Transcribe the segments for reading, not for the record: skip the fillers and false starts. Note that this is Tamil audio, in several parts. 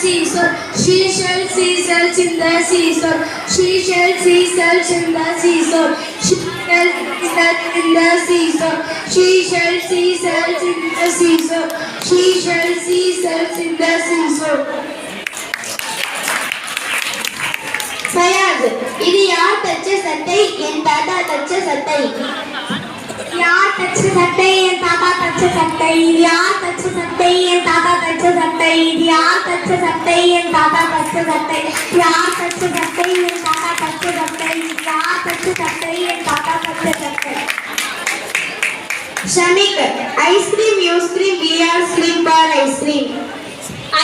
seashore. She shall see cells in the seashore. She shall see cells in the seashore. She shall see cells in the seashore. She shall see cells in the seashore. She shall see cells in the seashore. Fayaz, இது யார் தச்ச சட்டை? என் தாத்தா தச்ச சட்டை. யார் தச்ச சட்டை? என் தாத்தா தச்ச சட்டை. இது யார் தச்ச சட்டை? என் தாத்தா தச்ச சட்டை. இது யார் தச்ச சட்டை? என் தாத்தா தச்ச சட்டை. யார் தச்ச சட்டை? என் தாத்தா தச்ச சட்டை. இது யார் தச்ச சட்டை? என் தாத்தா தச்ச சட்டை. Shamik, ice cream, you scream, we all scream for ice cream.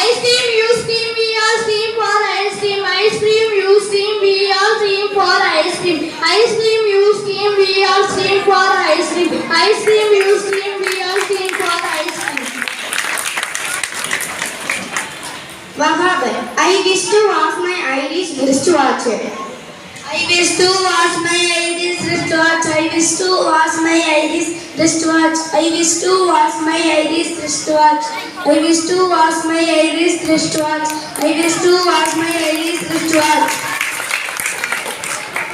Ice cream, you scream, we all scream for ice cream. Ice cream, you scream, we all scream for ice cream. Ice cream, you scream, we all scream for ice cream. Ice cream, you scream, we all scream for ice cream. Wahab, I wish to wash my Irish wristwatch. I wish to wash my Irish wristwatch. I wish to wash my Irish wristwatch. I wish to wash my Irish wristwatch. I wish to wash my Irish wristwatch. I wish to wash my Irish wristwatch.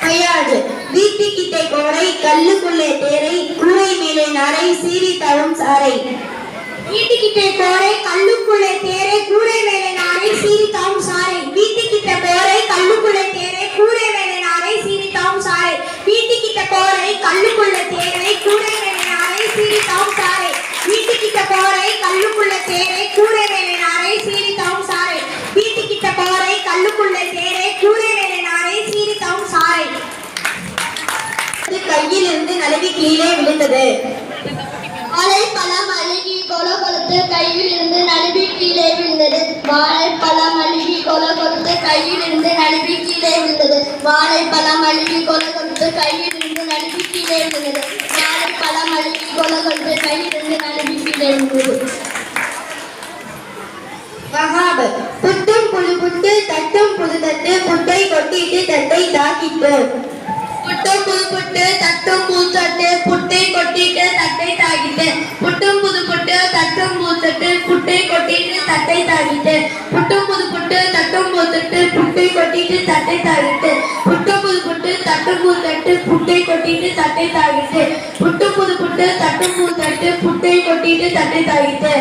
Fayaz, வீட்டு கிட்டே கோரை கல்லுக்குள்ளே தேரை கூரை மேலே நாரை சீரி தரும் சாரை. வீட்டு கிட்டே கோரை கல்லுக்குள்ளே தேரை கூரை மேலே நாரை சீரி தரும் சாரை. வீட்டு கிட்டே கோரை கல்லுக்குள்ளே தேரை கூரை மேலே நாரை சீரி தரும் சாரை. வீட்டு கிட்டே கோரை கல்லுக்குள்ளே தேரை கூரை மேலே நாரை சீரி தரும் சாரை. வீட்டு கிட்டே கோரை கல்லுக்குள்ளே தேரை கூரை மேலே நாரை சீரி தரும் சாரை. வீட்டு கிட்டே கோரை கல்லுக்குள்ளே தேரை கூரை மேலே நாரை சீரி தரும் சாரை. கையில் இருந்து நழுவி கீழே விழுந்தது. வாழைப்பழம் அழுகி கொல கொடுத்து கையில் இருந்து நழுவி கீழே விழுந்தது. வாழைப்பழம் அழுகி கொல கொடுத்து கையில் இருந்து நழுவி கீழே விழுந்தது. வாழைப்பழம் அழுகி கொல கொடுத்து கையில் இருந்து நழுவி கீழே விழுந்தது. வாழைப்பழம் அழுகி கொல கொடுத்து கையில் இருந்து நழுவி கீழே விழுந்தது. வஹாப், புட்டும் புழு புட்டு தட்டும் புது தட்டு புட்டை கொட்டிட்டு தட்டை தாக்கிட்டு. புட்டும் புது புட்டு தட்டும் புது தட்டு புட்டை கொட்டிட்டு தட்டை தாக்கிட்டு. புட்டும் புது புட்டு தட்டும் புது தட்டு புட்டை கொட்டிட்டு தட்டை தாக்கிட்டு. புட்டும் புது புட்டு தட்டும் புது தட்டு புட்டை கொட்டிட்டு தட்டை தாக்கிட்டு. புட்டும் புது புட்டு தட்டும் புது தட்டு புட்டை கொட்டிட்டு தட்டை தாக்கிட்டு. புட்டும் புது புட்டு தட்டும் புது தட்டு புட்டை கொட்டிட்டு தட்டை தாக்கிட்டு.